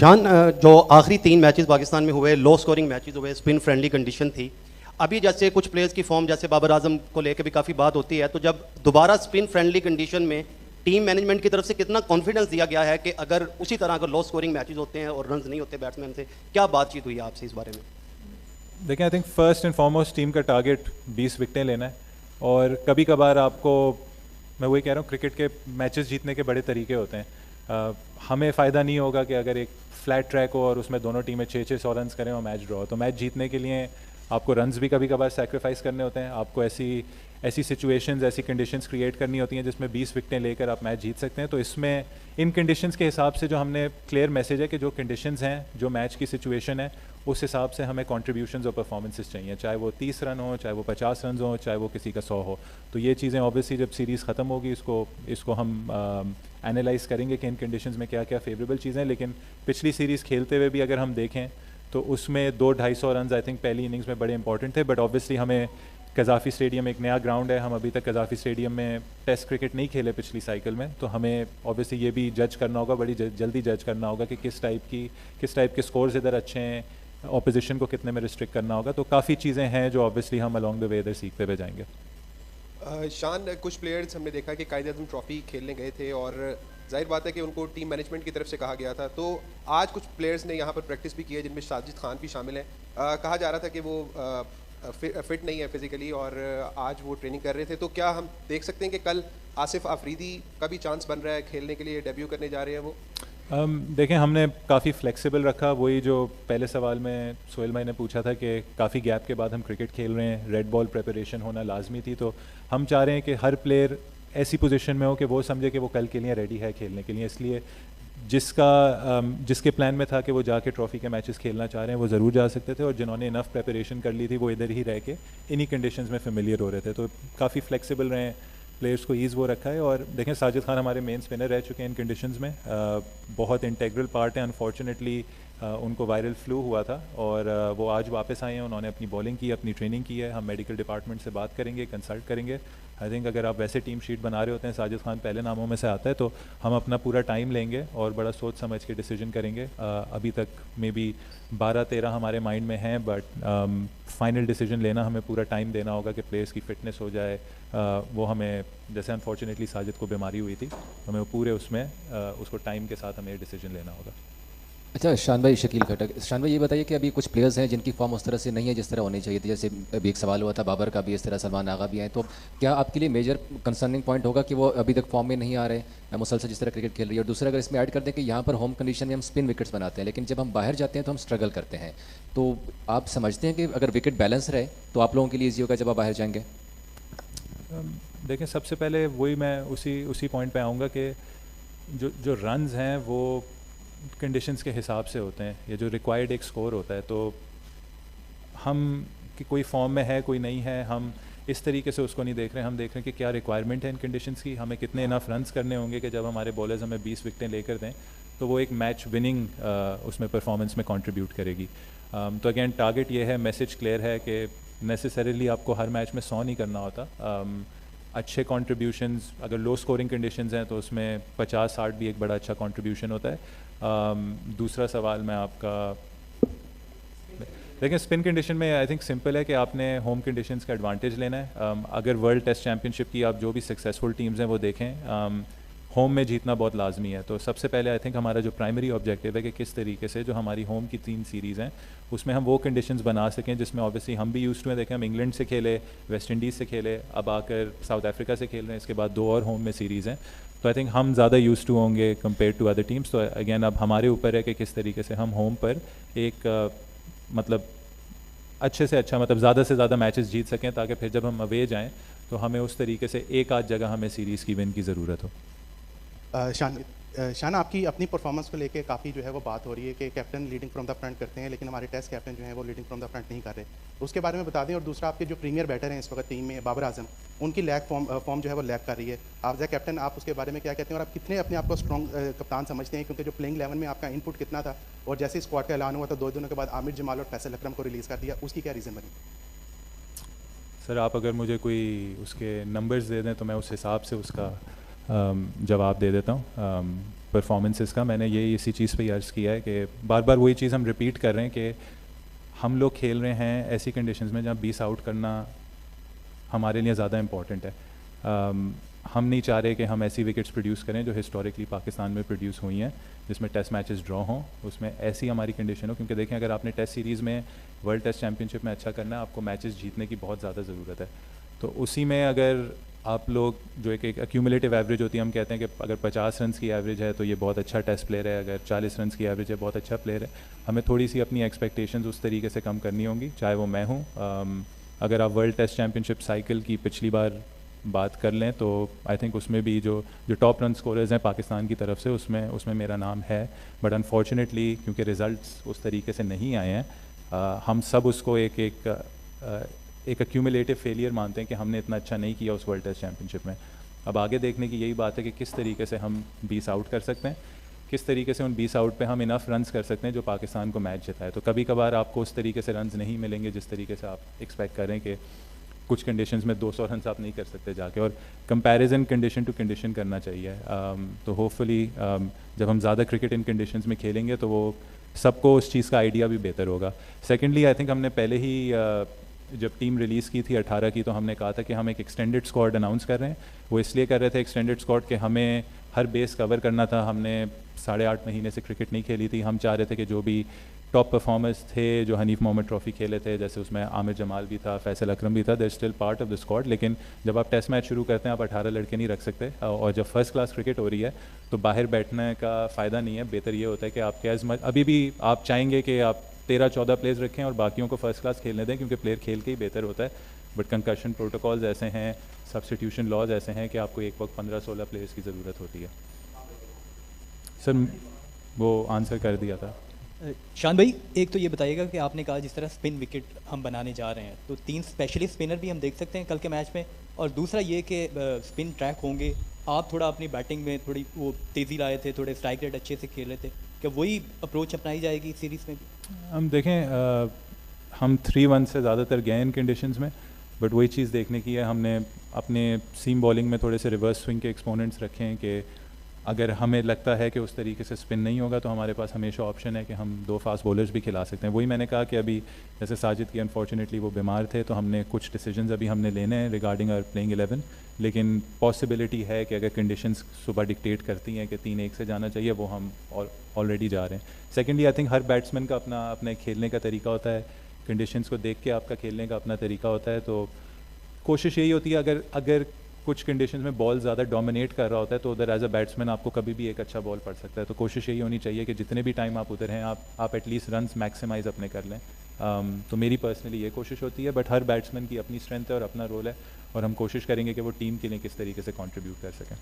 शान, जो आखिरी 3 मैचेस पाकिस्तान में हुए, लो स्कोरिंग मैचेस हुए, स्पिन फ्रेंडली कंडीशन थी। अभी जैसे कुछ प्लेयर्स की फॉर्म, जैसे बाबर आजम को लेकर भी काफ़ी बात होती है, तो जब दोबारा स्पिन फ्रेंडली कंडीशन में टीम मैनेजमेंट की तरफ से कितना कॉन्फिडेंस दिया गया है कि अगर उसी तरह अगर लो स्कोरिंग मैचेस होते हैं और रन्स नहीं होते बैट्समैन से, क्या बातचीत हुई है आपसे इस बारे में? देखें, I think first and foremost team का टारगेट 20 विकेटें लेना है। और कभी कभार आपको, मैं वही कह रहा हूँ, क्रिकेट के मैचेस जीतने के बड़े तरीके होते हैं। हमें फ़ायदा नहीं होगा कि अगर एक फ्लैट ट्रैक हो और उसमें दोनों टीमें 600 रन्स करें और मैच ड्रॉ हो। तो मैच जीतने के लिए आपको रन्स भी कभी कभार सेक्रीफाइस करने होते हैं। आपको ऐसी सिचुएशंस, ऐसी कंडीशंस क्रिएट करनी होती हैं जिसमें 20 विकेटें लेकर आप मैच जीत सकते हैं। तो इसमें इन कंडीशंस के हिसाब से जो हमने क्लियर मैसेज है कि जो कंडीशंस हैं, जो मैच की सिचुएशन है, उस हिसाब से हमें कंट्रीब्यूशंस और परफॉर्मेंसेस चाहिए, चाहे वो 30 रन हो, चाहे वो 50 रन हो, चाहे वो किसी का 100 हो। तो ये चीज़ें ऑब्वियसली जब सीरीज़ ख़त्म होगी इसको हम एनालाइज करेंगे कि इन कंडीशंस में क्या क्या फेवरेबल चीज़ें हैं। लेकिन पिछली सीरीज़ खेलते हुए भी अगर हम देखें तो उसमें 200-250 रन आई थिंक पहली इनिंग्स में बड़े इंपॉर्टेंट थे। बट ऑब्वियसली हमें कज़ाफ़ी स्टेडियम एक नया ग्राउंड है, हम अभी तक कज़ाफ़ी स्टेडियम में टेस्ट क्रिकेट नहीं खेले पिछली साइकिल में, तो हमें ऑब्वियसली ये भी जज करना होगा, बड़ी जल्दी जज करना होगा कि किस टाइप के स्कोर्स इधर अच्छे हैं, ऑपोजिशन को कितने में रिस्ट्रिक्ट करना होगा। तो काफ़ी चीज़ें हैं जो ऑब्वियसली हम अलॉन्ग द वे इधर सीखते हुए जाएंगे। शान, कुछ प्लेयर्स हमने देखा कि कायदे-ए-आज़म ट्रॉफी खेलने गए थे और जाहिर बात है कि उनको टीम मैनेजमेंट की तरफ से कहा गया था। तो आज कुछ प्लेयर्स ने यहाँ पर प्रैक्टिस भी की है, जिनमें साजिद खान भी शामिल है। कहा जा रहा था कि वो फिट नहीं है फिजिकली और आज वो ट्रेनिंग कर रहे थे। तो क्या हम देख सकते हैं कि कल आसिफ आफरीदी का भी चांस बन रहा है खेलने के लिए, डेब्यू करने जा रहे हैं वो? देखें, हमने काफ़ी फ्लेक्सिबल रखा। वही जो पहले सवाल में सोहेल भाई ने पूछा था कि काफ़ी गैप के बाद हम क्रिकेट खेल रहे हैं, रेड बॉल प्रिपरेशन होना लाजमी थी। तो हम चाह रहे हैं कि हर प्लेयर ऐसी पोजीशन में हो कि वो समझे कि वो कल के लिए रेडी है खेलने के लिए। इसलिए जिसके प्लान में था कि वो जाके ट्रॉफी के मैचेस खेलना चाह रहे हैं वो ज़रूर जा सकते थे, और जिन्होंने इनफ प्रिपरेशन कर ली थी वो इधर ही रह के इन्हीं कंडीशंस में फेमिलियर हो रहे थे। तो काफ़ी फ्लेक्सिबल रहे, प्लेयर्स को ईज़ वो रखा है। और देखें, साजिद खान हमारे मेन स्पिनर रह चुके हैं इन कंडीशंस में, बहुत इंटेग्रल पार्ट है। अनफॉर्चुनेटली उनको वायरल फ्लू हुआ था और वो आज वापस आए हैं, उन्होंने अपनी बॉलिंग की, अपनी ट्रेनिंग की है। हम मेडिकल डिपार्टमेंट से बात करेंगे, कंसल्ट करेंगे। आई थिंक अगर आप वैसे टीम शीट बना रहे होते हैं, साजिद खान पहले नामों में से आता है, तो हम अपना पूरा टाइम लेंगे और बड़ा सोच समझ के डिसीजन करेंगे। अभी तक मे बी 12-13 हमारे माइंड में हैं, बट फाइनल डिसीजन लेना हमें पूरा टाइम देना होगा कि प्लेयर्स की फ़िटनेस हो जाए। वो हमें, जैसे अनफॉर्चुनेटली साजिद को बीमारी हुई थी, हमें वो पूरे उसमें उसको टाइम के साथ हमें डिसीजन लेना होगा। अच्छा शान भाई, शकील खटक, शान भाई ये बताइए कि अभी कुछ प्लेयर्स हैं जिनकी फॉर्म उस तरह से नहीं है जिस तरह होनी चाहिए थी। जैसे अभी एक सवाल हुआ था बाबर का भी, इस तरह सलमान आगा भी आए। तो क्या आपके लिए मेजर कंसर्निंग पॉइंट होगा कि वो अभी तक फॉर्म में नहीं आ रहे मुसलसल जिस तरह क्रिकेट खेल रही है? और दूसरा, अगर इसमें ऐड कर दें कि यहाँ पर होम कंडीशन में हम स्पिन विकेट्स बनाते हैं, लेकिन जब हम बाहर जाते हैं तो हम स्ट्रगल करते हैं। तो आप समझते हैं कि अगर विकेट बैलेंस रहे तो आप लोगों के लिए ईजी होगा जब आप बाहर जाएंगे? देखें, सबसे पहले वही मैं उसी पॉइंट पे आऊँगा कि जो रन्स हैं वो कंडीशंस के हिसाब से होते हैं। ये जो रिक्वायर्ड एक स्कोर होता है, तो हम कि कोई फॉर्म में है कोई नहीं है, हम इस तरीके से उसको नहीं देख रहे हैं। हम देख रहे हैं कि क्या रिक्वायरमेंट है इन कंडीशंस की, हमें कितने इनफ रन्स करने होंगे कि जब हमारे बॉलर्स हमें 20 विकेटें लेकर दें तो वो एक मैच विनिंग उसमें परफॉर्मेंस में कंट्रीब्यूट करेगी। तो अगेन टारगेट ये है, मैसेज क्लियर है कि नेसेसरीली आपको हर मैच में 100 नहीं करना होता। अच्छे कंट्रीब्यूशंस, अगर लो स्कोरिंग कंडीशंस हैं तो उसमें 50-60 भी एक बड़ा अच्छा कंट्रीब्यूशन होता है। दूसरा सवाल मैं आपका, लेकिन स्पिन कंडीशन में आई थिंक सिंपल है कि आपने होम कंडीशंस का एडवांटेज लेना है। अगर वर्ल्ड टेस्ट चैम्पियनशिप की आप जो भी सक्सेसफुल टीम्स हैं वो देखें, होम में जीतना बहुत लाजमी है। तो सबसे पहले आई थिंक हमारा जो प्राइमरी ऑब्जेक्टिव है कि किस तरीके से जो हमारी होम की 3 सीरीज़ हैं उसमें हम वो कंडीशंस बना सकें जिसमें ऑब्वियसली हम भी यूज़ टू हैं। देखें, हम इंग्लैंड से खेले, वेस्ट इंडीज़ से खेले, अब आकर साउथ अफ्रीका से खेल रहे हैं, इसके बाद 2 और होम में सीरीज़ हैं। तो आई थिंक हम ज़्यादा यूज़ टू होंगे कंपेयर टू अदर टीम्स। तो अगेन अब हमारे ऊपर है कि किस तरीके से हम होम पर एक मतलब अच्छे से अच्छा, मतलब ज़्यादा से ज़्यादा मैचेस जीत सकें, ताकि फिर जब हम अवे जाएँ तो हमें उस तरीके से एक आध जगह हमें सीरीज़ की विन की ज़रूरत हो। शान, आपकी अपनी परफॉर्मेंस को लेके काफ़ी जो है वो बात हो रही है कि captain leading from the front करते हैं, लेकिन हमारे टेस्ट कैप्टन जो है वो लीडिंग फ्रॉम द फ्रंट नहीं कर रहे। उसके बारे में बता दें। और दूसरा, आपके जो प्रीमियर बैटर हैं इस वक्त टीम में, बाबर आजम, उनकी लैग फॉर्म जो है वो लैग कर रही है। आप एज ए कैप्टन आप उसके बारे में क्या कहते हैं और आप कितने अपने आप को स्ट्रॉन्ग कप्तान समझते हैं? क्योंकि जो प्लेइंग 11 में आपका इनपुट कितना था, और जैसे स्क्वाड का ऐलान हुआ तो 2 दिनों के बाद आमिर जमाल और फैसल अकरम को रिलीज़ कर दिया, उसकी क्या रीज़न बनी? सर, आप अगर मुझे कोई उसके नंबर्स दे दें तो मैं उस हिसाब से उसका जवाब दे देता हूँ परफॉर्मेंसेस का। मैंने ये इसी चीज़ पे अर्ज़ किया है कि बार बार वही चीज़ हम रिपीट कर रहे हैं कि हम लोग खेल रहे हैं ऐसी कंडीशंस में जहाँ 20 आउट करना हमारे लिए ज़्यादा इम्पॉर्टेंट है। हम नहीं चाह रहे कि हम ऐसी विकेट्स प्रोड्यूस करें जो हिस्टोरिकली पाकिस्तान में प्रोड्यूस हुई हैं, जिसमें टेस्ट मैचेस ड्रॉ हों, उसमें ऐसी हमारी कंडीशन हो। क्योंकि देखें, अगर आपने टेस्ट सीरीज़ में वर्ल्ड टेस्ट चैम्पियनशिप में अच्छा करना है, आपको मैचेस जीतने की बहुत ज़्यादा ज़रूरत है। तो उसी में अगर आप लोग जो एक एक्यूमुलेटिव एवरेज होती है, हम कहते हैं कि अगर 50 रन की एवरेज है तो ये बहुत अच्छा टेस्ट प्लेयर है, अगर 40 रन की एवरेज है बहुत अच्छा प्लेयर है। हमें थोड़ी सी अपनी एक्सपेक्टेशंस उस तरीके से कम करनी होंगी, चाहे वो मैं हूँ। अगर आप वर्ल्ड टेस्ट चैम्पियनशिप साइकिल की पिछली बार बात कर लें तो आई थिंक उसमें भी जो टॉप रन स्कोरर्स हैं पाकिस्तान की तरफ से, उसमें मेरा नाम है। बट अनफॉर्चुनेटली क्योंकि रिज़ल्ट्स उस तरीके से नहीं आए हैं, हम सब उसको एक एक्यूमुलेटिव फेलियर मानते हैं कि हमने इतना अच्छा नहीं किया उस वर्ल्ड टेस्ट चैम्पियनशिप में। अब आगे देखने की यही बात है कि किस तरीके से हम 20 आउट कर सकते हैं, किस तरीके से उन 20 आउट पे हम इनफ रन्स कर सकते हैं जो पाकिस्तान को मैच जिताए। तो कभी कभार आपको उस तरीके से रन्स नहीं मिलेंगे जिस तरीके से आप एक्सपेक्ट करें कि कुछ कंडीशंस में 200 रन आप नहीं कर सकते जाके, और कंपैरिजन कंडीशन टू कंडीशन करना चाहिए। तो होपफुली जब हम ज़्यादा क्रिकेट इन कंडीशंस में खेलेंगे तो वो सबको उस चीज़ का आइडिया भी बेहतर होगा। सेकेंडली आई थिंक हमने पहले ही जब टीम रिलीज़ की थी 18 की, तो हमने कहा था कि हम एक एक्सटेंडेड स्क्वाड अनाउंस कर रहे हैं। वो इसलिए कर रहे थे एक्सटेंडेड स्क्वाड कि हमें हर बेस कवर करना था। हमने 8.5 महीने से क्रिकेट नहीं खेली थी। हम चाह रहे थे कि जो भी टॉप परफॉर्मर्स थे जो हनीफ मोहम्मद ट्रॉफी खेले थे, जैसे उसमें आमिर जमाल भी था, फैसल अकरम भी था, they still part of the squad. लेकिन जब आप टेस्ट मैच शुरू करते हैं आप 18 लड़के नहीं रख सकते, और जब फर्स्ट क्लास क्रिकेट हो रही है तो बाहर बैठने का फ़ायदा नहीं है। बेहतर ये होता है कि आपके अभी भी आप चाहेंगे कि आप 13-14 प्लेयर्स रखें और बाकियों को फर्स्ट क्लास खेलने दें, क्योंकि प्लेयर खेल के ही बेहतर होता है। बट कंकशन प्रोटोकॉल्स ऐसे हैं, सब्स्टिट्यूशन लॉज ऐसे हैं कि आपको एक वक्त 15-16 प्लेयर्स की ज़रूरत होती है। सर वो आंसर कर दिया था। शान भाई, एक तो ये बताइएगा कि आपने कहा जिस तरह स्पिन विकेट हम बनाने जा रहे हैं, तो 3 स्पेशलिस्ट स्पिनर भी हम देख सकते हैं कल के मैच में, और दूसरा ये कि स्पिन ट्रैक होंगे। आप थोड़ा अपनी बैटिंग में थोड़ी वो तेज़ी लाए थे, थोड़े स्ट्राइक रेट अच्छे से खेल रहे थे, क्या वही अप्रोच अपनाई जाएगी सीरीज़ में भी? हम देखें, हम 3-1 से ज़्यादातर गए इन कंडीशंस में, बट वही चीज़ देखने की है। हमने अपने सीम बॉलिंग में थोड़े से रिवर्स स्विंग के एक्सपोनेंट्स रखे हैं कि अगर हमें लगता है कि उस तरीके से स्पिन नहीं होगा तो हमारे पास हमेशा ऑप्शन है कि हम 2 फास्ट बॉलर्स भी खिला सकते हैं। वही मैंने कहा कि अभी जैसे साजिद की अनफॉर्चुनेटली वो बीमार थे, तो हमने कुछ डिसीजंस अभी हमने लेने हैं रिगार्डिंग आवर प्लेइंग 11। लेकिन पॉसिबिलिटी है कि अगर कंडीशंस सुबह डिक्टेट करती हैं कि 3-1 से जाना चाहिए, वो हम ऑलरेडी जा रहे हैं। Secondly I think her batsman का अपना खेलने का तरीका होता है, कंडीशंस को देख के आपका खेलने का अपना तरीका होता है। तो कोशिश यही होती है अगर कुछ कंडीशंस में बॉल ज़्यादा डोमिनेट कर रहा होता है तो उधर एज अ बैट्समैन आपको कभी भी एक अच्छा बॉल पड़ सकता है। तो कोशिश यही होनी चाहिए कि जितने भी टाइम आप उधर हैं आप एटलीस्ट रन्स मैक्सिमाइज अपने कर लें। तो मेरी पर्सनली ये कोशिश होती है, बट हर बैट्समैन की अपनी स्ट्रेंथ है और अपना रोल है, और हम कोशिश करेंगे कि वो टीम के लिए किस तरीके से कंट्रीब्यूट कर सकें।